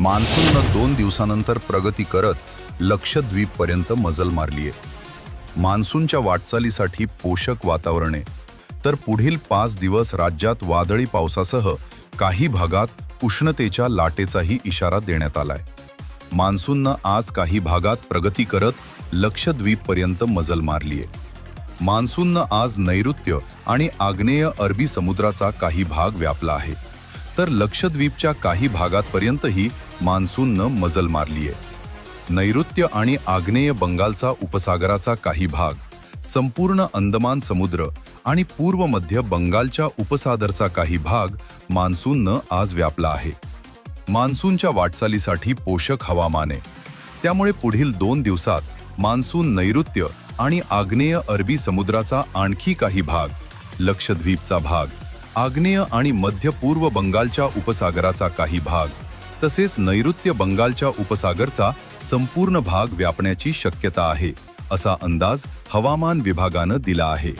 मान्सूननं 2 दिवसानंतर प्रगती करत लक्षद्वीपपर्यंत मजल मारलीये. मान्सूनच्या वाटचालीसाठी पोषक वातावरण आहे, तर पुढील 5 दिवस राज्यात वादळी पावसासह काही भागात उष्णतेच्या लाटेचाही इशारा देण्यात आलाय. मान्सूननं आज काही भागात प्रगती करत लक्षद्वीपपर्यंत मजल मारलीये. मान्सूननं आज नैऋत्य आणि आग्नेय अरबी समुद्राचा काही भाग व्यापला आहे, तर लक्षद्वीपच्या काही भागांपर्यंतही मान्सूननं मजल मारलीये. नैऋत्य आणि आग्नेय बंगालचा उपसागराचा काही भाग, संपूर्ण अंदमान समुद्र आणि पूर्व मध्य बंगालच्या उपसागराचा काही भाग मान्सूननं आज व्यापला आहे. मान्सूनच्या वाटचालीसाठी पोषक हवामान आहे, त्यामुळे पुढील 2 दिवसात मान्सून नैऋत्य आणि आग्नेय अरबी समुद्राचा आणखी काही भाग, लक्षद्वीपचा भाग, आग्नेय आणि मध्य पूर्व बंगालच्या उपसागराचा काही भाग तसेच नैऋत्य बंगालच्या उपसागरचा संपूर्ण भाग व्यापण्याची शक्यता आहे, असा अंदाज हवामान विभागानं दिला आहे.